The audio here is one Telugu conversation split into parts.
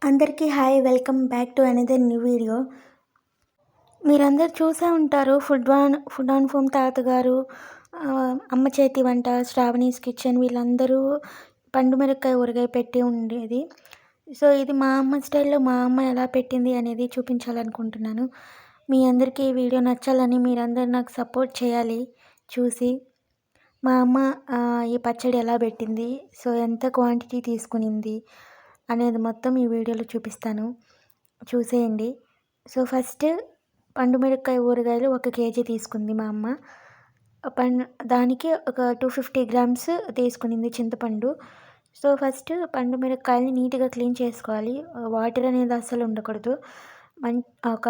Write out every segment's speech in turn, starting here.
అందరికీ hi, welcome back to another new video. మీరందరూ చూసే ఉంటారు ఫుడ్ ఆన్ ఫోమ్ తాతగారు, అమ్మ చేతి వంట, శ్రావణీస్ కిచెన్, వీళ్ళందరూ పండు మిరపకాయ ఊరగాయ పెట్టి ఉండేది. సో ఇది మా అమ్మ స్టైల్లో మా అమ్మ ఎలా పెట్టింది అనేది చూపించాలనుకుంటున్నాను. మీ అందరికీ ఈ వీడియో నచ్చాలని మీరందరూ నాకు సపోర్ట్ చేయాలి చూసి. మా అమ్మ ఈ పచ్చడి ఎలా పెట్టింది, సో ఎంత క్వాంటిటీ తీసుకునింది అనేది మొత్తం ఈ వీడియోలో చూపిస్తాను, చూసేయండి. సో ఫస్ట్ పండు మిరపకాయ ఊరగాయలు 1 కేజీ తీసుకుంది మా అమ్మ. దానికి ఒక 250 గ్రామ్స్ తీసుకునింది చింతపండు. సో ఫస్ట్ పండు మిరపకాయలని నీట్గా క్లీన్ చేసుకోవాలి. వాటర్ అనేది అస్సలు ఉండకూడదు. ఒక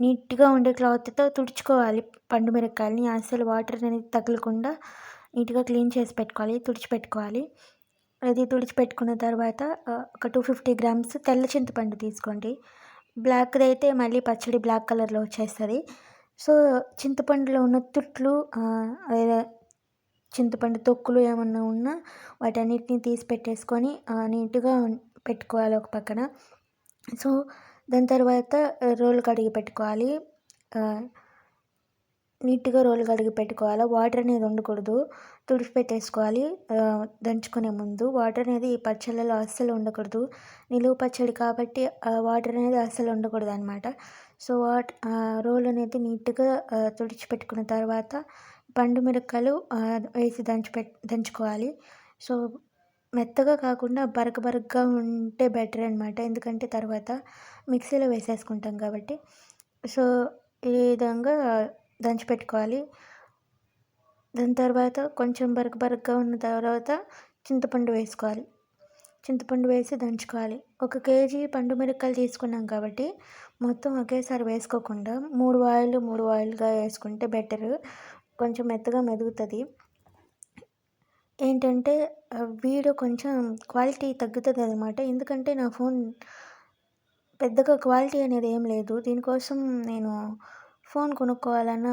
నీట్గా ఉండే క్లాత్తో తుడుచుకోవాలి పండు మిరపకాయలని. అస్సలు వాటర్ అనేది తగలకుండా నీట్గా క్లీన్ చేసి పెట్టుకోవాలి, తుడిచిపెట్టుకోవాలి. అది తుడిచిపెట్టుకున్న తర్వాత ఒక 250 గ్రామ్స్ తెల్ల చింతపండు తీసుకోండి. బ్లాక్ది అయితే మళ్ళీ పచ్చడి బ్లాక్ కలర్లో వచ్చేస్తుంది. సో చింతపండులో ఉన్న తుట్లు, చింతపండు తొక్కులు ఏమన్నా ఉన్నా వాటన్నిటిని తీసి పెట్టేసుకొని నీట్గా పెట్టుకోవాలి ఒక పక్కన. సో దాని తర్వాత రోలు కడిగి పెట్టుకోవాలి. నీట్గా రోలు కడిగి పెట్టుకోవాలి. వాటర్ అనేది ఉండకూడదు, తుడిచిపెట్టేసుకోవాలి. దంచుకునే ముందు వాటర్ అనేది ఈ పచ్చళ్ళలో అస్సలు ఉండకూడదు. నిలువ పచ్చడి కాబట్టి వాటర్ అనేది అస్సలు ఉండకూడదు అనమాట. సో రోలు అనేది నీట్గా తుడిచిపెట్టుకున్న తర్వాత పండు మిరపకాయలు వేసి దంచుకోవాలి. సో మెత్తగా కాకుండా బరకగా ఉంటే బెటర్ అనమాట, ఎందుకంటే తర్వాత మిక్సీలో వేసేసుకుంటాం కాబట్టి. సో ఈ విధంగా దంచిపెట్టుకోవాలి. దాని తర్వాత కొంచెం బరకగా ఉన్న తర్వాత చింతపండు వేసుకోవాలి. చింతపండు వేసి దంచుకోవాలి. 1 కేజీ పండు మిరపకాయలు తీసుకున్నాం కాబట్టి మొత్తం ఒకేసారి వేసుకోకుండా 3 వాయిల్గా వేసుకుంటే బెటరు. కొంచెం మెత్తగా మెదుగుతుంది. ఏంటంటే వీడియో కొంచెం క్వాలిటీ తగ్గుతుంది అనమాట, ఎందుకంటే నా ఫోన్ పెద్దగా క్వాలిటీ అనేది ఏం లేదు. దీనికోసం నేను ఫోన్ కొనుక్కోవాలన్న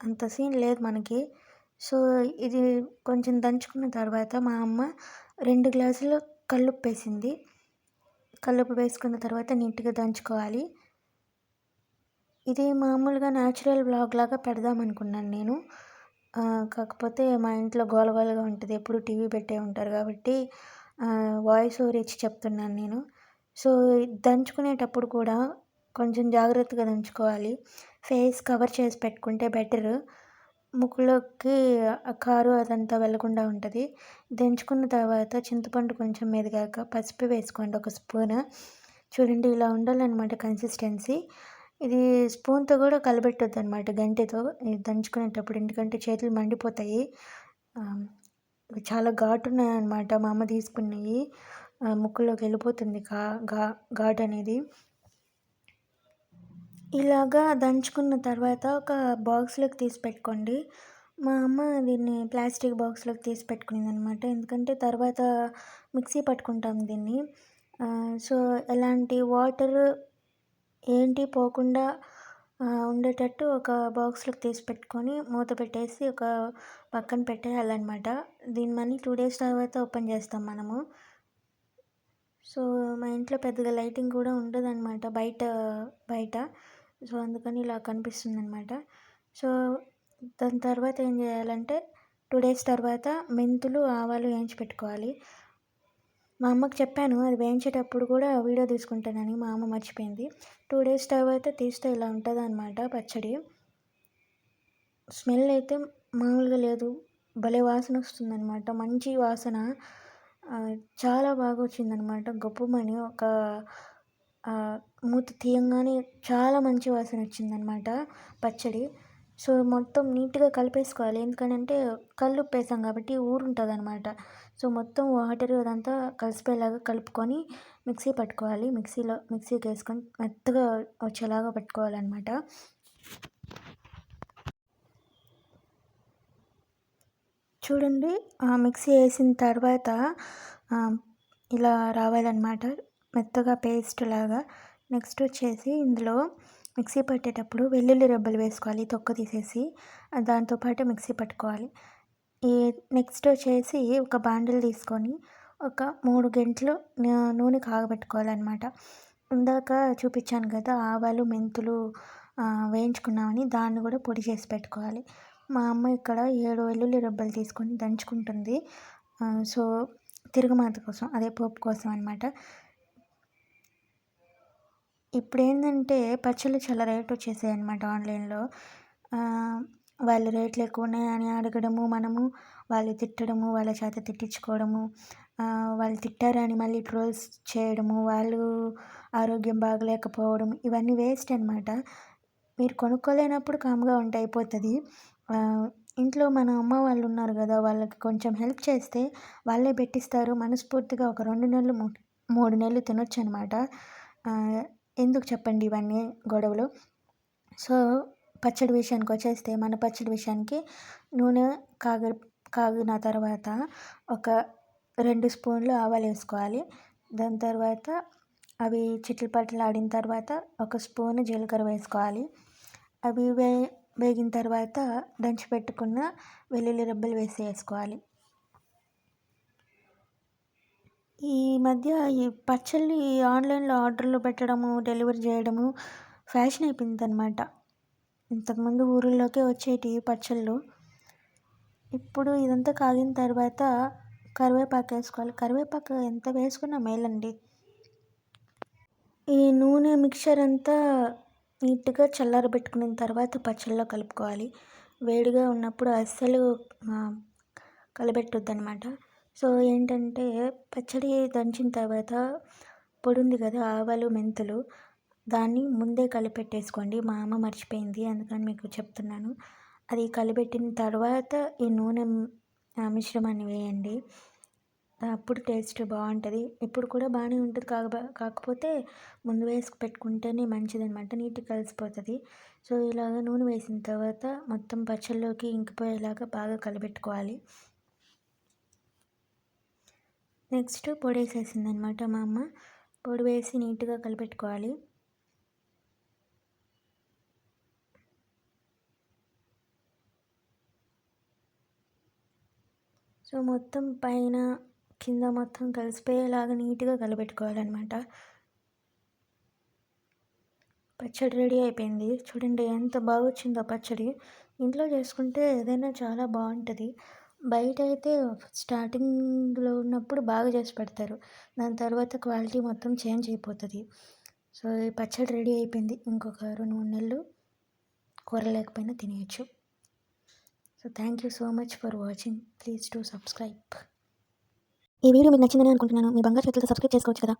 అంత సీన్ లేదు మనకి. సో ఇది కొంచెం దంచుకున్న తర్వాత మా అమ్మ 2 గ్లాసులు కల్లుప్పు వేసింది. కల్లుప్పు వేసుకున్న తర్వాత నీట్గా దంచుకోవాలి. ఇది మామూలుగా న్యాచురల్ వ్లాగ్ లాగా పెడదాం అనుకున్నాను నేను. కాకపోతే మా ఇంట్లో గోలగోలగా ఉంటుంది, ఎప్పుడు టీవీ పెట్టే ఉంటారు కాబట్టి వాయిస్ ఓవర్ ఇచ్చి చెప్తున్నాను నేను. సో దంచుకునేటప్పుడు కూడా కొంచెం జాగ్రత్తగా దంచుకోవాలి. ఫేస్ కవర్ చేసి పెట్టుకుంటే బెటరు. ముక్కులోకి కారు అదంతా వెళ్ళకుండా ఉంటుంది. దంచుకున్న తర్వాత చింతపండు కొంచెం మెదిగాక పసుపు వేసుకోండి, 1 స్పూను. చూడండి ఇలా ఉండాలన్నమాట కన్సిస్టెన్సీ. ఇది స్పూన్తో కూడా కలబెట్టొద్దు అనమాట, గంటెతో దంచుకునేటప్పుడు, ఎందుకంటే చేతులు మండిపోతాయి. చాలా ఘాటు ఉన్నాయన్నమాట మా అమ్మ తీసుకున్నవి. ముక్కులోకి వెళ్ళిపోతుంది ఘాటు అనేది. ఇలాగా దంచుకున్న తర్వాత ఒక బాక్స్లోకి తీసి పెట్టుకోండి. మా అమ్మ దీన్ని ప్లాస్టిక్ బాక్స్లోకి తీసి పెట్టుకునింది అనమాట, ఎందుకంటే తర్వాత మిక్సీ పట్టుకుంటాం దీన్ని. సో ఎలాంటి వాటర్ ఏంటి పోకుండా ఉండేటట్టు ఒక బాక్స్లోకి తీసి పెట్టుకొని మూత పెట్టేసి ఒక పక్కన పెట్టేయాలన్నమాట. దీన్ని మళ్ళీ 2 days తర్వాత ఓపెన్ చేస్తాం మనము. సో మా ఇంట్లో పెద్దగా లైటింగ్ కూడా ఉండదన్నమాట బయట. సో అందుకని ఇలా కనిపిస్తుంది అనమాట. సో దాని తర్వాత ఏం చేయాలంటే 2 days తర్వాత మెంతులు, ఆవాలు వేయించి పెట్టుకోవాలి. మా అమ్మకి చెప్పాను అది వేయించేటప్పుడు కూడా వీడియో తీసుకుంటానని, మా అమ్మ మర్చిపోయింది. 2 days తర్వాత తీస్తే ఇలా ఉంటుంది అనమాట పచ్చడి. స్మెల్ అయితే మామూలుగా లేదు, భలే వాసన వస్తుందన్నమాట, మంచి వాసన. చాలా బాగా వచ్చిందనమాట, గొప్పమని ఒక మూత తీయంగానే చాలా మంచి వాసన వచ్చిందనమాట పచ్చడి. సో మొత్తం నీట్గా కలిపేసుకోవాలి, ఎందుకంటే కల్లుప్పు వేసాం కాబట్టి ఊరుంటుంది అనమాట. సో మొత్తం వాటర్ అదంతా కలిసిపోయేలాగా కలుపుకొని మిక్సీ పట్టుకోవాలి. మిక్సీకి వేసుకొని మెత్తగా వచ్చేలాగా పట్టుకోవాలన్నమాట. చూడండి మిక్సీ వేసిన తర్వాత ఇలా రావాలన్నమాట, మెత్తగా పేస్ట్ లాగా. నెక్స్ట్ వచ్చేసి ఇందులో మిక్సీ పట్టేటప్పుడు వెల్లుల్లి రెబ్బలు వేసుకోవాలి, తొక్క తీసేసి దాంతోపాటు మిక్సీ పట్టుకోవాలి. నెక్స్ట్ వచ్చేసి ఒక బాండిల్ తీసుకొని ఒక 3 గంటలు నూనె కాగబెట్టుకోవాలనమాట. ఇందాక చూపించాను కదా ఆవాలు, మెంతులు వేయించుకున్నామని, దాన్ని కూడా పొడి చేసి పెట్టుకోవాలి. మా అమ్మ ఇక్కడ 7 వెల్లుల్లి రెబ్బలు తీసుకొని దంచుకుంటుంది. సో, తిరుగుమాత కోసం, అదే పోపు కోసం అనమాట. ఇప్పుడేందంటే పచ్చళ్ళు చాలా రేట్ వచ్చేసాయన్నమాట ఆన్‌లైన్‌లో. వాళ్ళు రేట్లు ఎక్కువున్నాయని అడగడము, మనము వాళ్ళు తిట్టడము, వాళ్ళ చేత తిట్టించుకోవడము, వాళ్ళు తిట్టారని మళ్ళీ ట్రోల్స్ చేయడము, వాళ్ళు ఆరోగ్యం బాగలేకపోవడం, ఇవన్నీ వేస్ట్ అనమాట. మీరు కొనుక్కోలేనప్పుడు కామ్‌గా ఉంటే అయిపోతది. ఇంట్లో మన అమ్మ వాళ్ళు ఉన్నారు గదా! వాళ్ళకి కొంచెం హెల్ప్ చేస్తే వాళ్ళే పెట్టిస్తారు. మనస్ఫూర్తిగా ఒక 2 నెలలు, 3 నెలలు తినొచ్చనమాట. ఎందుకు చెప్పండి ఇవన్నీ గొడవలు. సో, పచ్చడి విషయానికొచ్చేస్తే, మన పచ్చడి విషయానికి నూనె కాగిన తర్వాత ఒక 2 స్పూన్లు ఆవాలేసుకోవాలి. దాని తర్వాత అవి చిటపటలాడిన తర్వాత ఒక స్పూను జీలకర్ర వేసుకోవాలి. అవి వేగిన తర్వాత దంచి పెట్టుకున్న వెల్లుల్లి రెబ్బలు వేసేసుకోవాలి. ఈ మధ్య ఈ పచ్చళ్ళు ఆన్‌లైన్‌లో ఆర్డర్‌లు పెట్టడము, డెలివరీ చేయడము ఫ్యాషన్ అయిపోయిందనమాట. ఇంతకుముందు ఊరుల్లోకే వచ్చేటివి పచ్చళ్ళు. ఇప్పుడు ఇదంతా కాగిన తర్వాత కరివేపాకేసుకోవాలి. కరివేపాకు ఎంత వేసుకున్నా మేలండి. ఈ నూనె మిక్చర్ అంతా నీట్‌గా చల్లారబెట్టుకున్న తర్వాత పచ్చళ్ళలో కలుపుకోవాలి. వేడిగా ఉన్నప్పుడు అస్సలు కలబెట్టొద్దనమాట. సో, ఏంటంటే పచ్చడి దంచిన తర్వాత పొడి ఉంది కదా ఆవాలు, మెంతులు, దాన్ని ముందే కలిపెట్టేసుకోండి. మా అమ్మ మర్చిపోయింది, అందుకని మీకు చెప్తున్నాను. అది కలిపెట్టిన తర్వాత ఈ నూనె మిశ్రమాన్ని వేయండి. అప్పుడు టేస్ట్ బావుంటది. ఇప్పుడు కూడా బాగానే ఉంటది. కాకపోతే ముందు వేసి పెట్టుకుంటేనే మంచిదనమాట. నీట్‌గా కలిసిపోతది. సో, ఇలాగ నూనె వేసిన తర్వాత మొత్తం పచ్చళ్ళలోకి ఇంకిపోయేలాగా బాగా కలబెట్టుకోవాలి. నెక్స్ట్ పొడేసేసిందనమాట మా అమ్మ. పొడి వేసి నీట్‌గా కలిపెట్టుకోవాలి. సో, మొత్తం పైన, కింద మొత్తం కలిసిపోయేలాగా నీట్‌గా కలబెట్టుకోవాలనమాట. పచ్చడి రెడీ అయిపోయింది. చూడండి ఎంత బాగొచ్చిందో పచ్చడి. ఇంట్లో చేసుకుంటే ఏదైనా చాలా బావుంటది. బయటైతే స్టార్టింగ్‌లో ఉన్నప్పుడు బాగా చేసి పెడతారు. దాని తర్వాత క్వాలిటీ మొత్తం చేంజ్ అయిపోతది. సో, ఈ పచ్చడి రెడీ అయిపోయింది. ఇంకొక 2, 3 నెలలు కూర లేకపోయినా తినేయొచ్చు. So, thank you so much for watching. Please do subscribe. ఈ వీడియో మీకు నచ్చిందని అనుకుంటున్నాను. మీ బంగారు చేతులతో సబ్స్క్రైబ్ చేసుకోవచ్చు కదా!